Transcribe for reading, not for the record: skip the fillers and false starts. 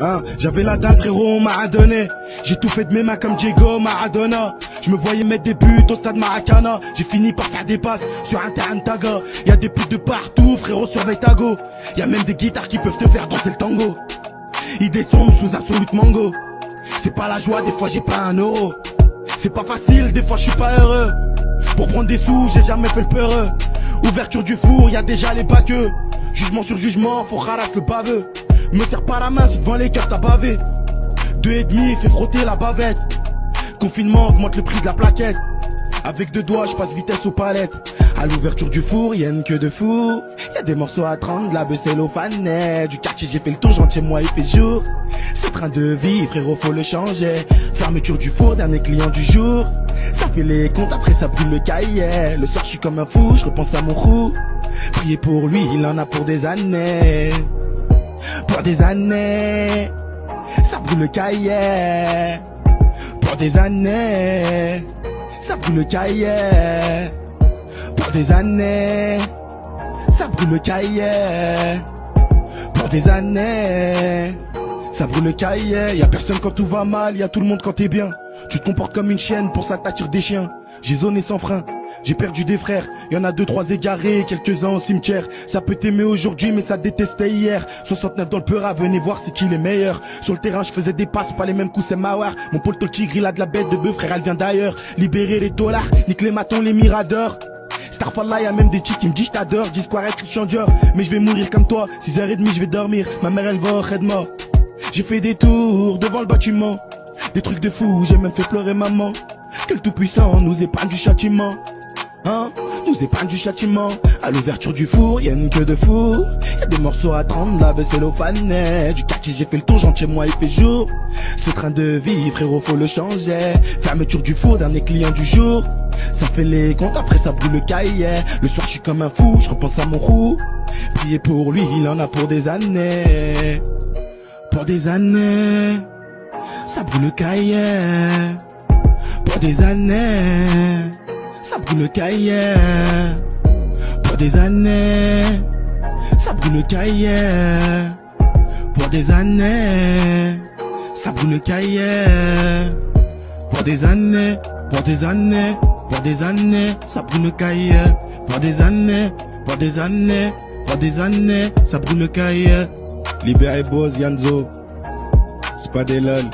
Hein, j'avais la dalle frérot, on m'a donné. J'ai tout fait de mes mains comme Diego Maradona. Je me voyais mettre des buts au stade Maracana. J'ai fini par faire des passes sur un terrain de taga. Y'a des putes de partout frérot, surveille ta go. Y'a même des guitares qui peuvent te faire danser le tango. Idées sombres sous absolute mango. C'est pas la joie, des fois j'ai pas un euro. C'est pas facile, des fois je suis pas heureux. Pour prendre des sous, j'ai jamais fait le peureux. Ouverture du four, y'a déjà les baqueux. Jugement sur jugement, faut rarasse le baveux. Me serre pas la main si devant les cœurs t'as bavé. 2,5 fait frotter la bavette. Confinement augmente le prix de la plaquette. Avec 2 doigts je passe vitesse aux palettes. À l'ouverture du four y'a une queue de fou. Y'a des morceaux à 30, de la becelle au fanet. Du quartier j'ai fait le tour, j'entre chez moi il fait jour. Ce train de vie frérot faut le changer. Fermeture du four, dernier client du jour. Ça fait les comptes, après ça brûle le cahier. Le soir je suis comme un fou, je repense à mon roux. Priez pour lui, il en a pour des années. Pour des années, ça brûle le cahier. Pour des années, ça brûle le cahier. Pour des années, ça brûle le cahier. Pour des années, ça brûle le cahier. Y'a personne quand tout va mal, y'a tout le monde quand t'es bien. Tu te comportes comme une chienne, pour ça t'attires des chiens. J'ai zoné sans frein, j'ai perdu des frères. Y'en a 2-3 égarés, quelques-uns au cimetière. Ça peut t'aimer aujourd'hui mais ça détestait hier. 69 dans le Peura, venez voir c'est qui les meilleurs. Sur le terrain je faisais des passes, pas les mêmes coups c'est Mawar. Mon pote le tigre il a de la bête de bœuf, frère elle vient d'ailleurs. Libérer les dollars, nique les matons, les miradors. Starfall y'a même des chicks qui me disent je t'adore. Dis quoi Christian Dior, mais je vais mourir comme toi. 6h30 je vais dormir, ma mère elle va au Redma. J'ai fait des tours devant le bâtiment. Des trucs de fou, j'ai même fait pleurer maman. Que le tout-puissant nous épargne du châtiment. Hein, nous épargne du châtiment. À l'ouverture du four, y'a une queue de fou. Y'a des morceaux à 30, la vaisselle au fanet. Du quartier j'ai fait le tour, j'entre chez moi il fait jour. Ce train de vie frérot faut le changer. Fermeture du four, dernier client du jour. Ça fait les comptes, après ça brûle le cahier. Le soir je suis comme un fou, je repense à mon roux. Priez pour lui, il en a pour des années. Pour des années, ça brûle le cahier. Pour des années, ça brûle le cahier. Pour des années, ça brûle le cahier. Pour des années, ça brûle le cahier. Pour des années, pour des années, pour des années, ça brûle le cahier. Pour des années, pour des années, pour des années, ça brûle le cahier. Libéré Boz, Yanzo, c'est pas des lol.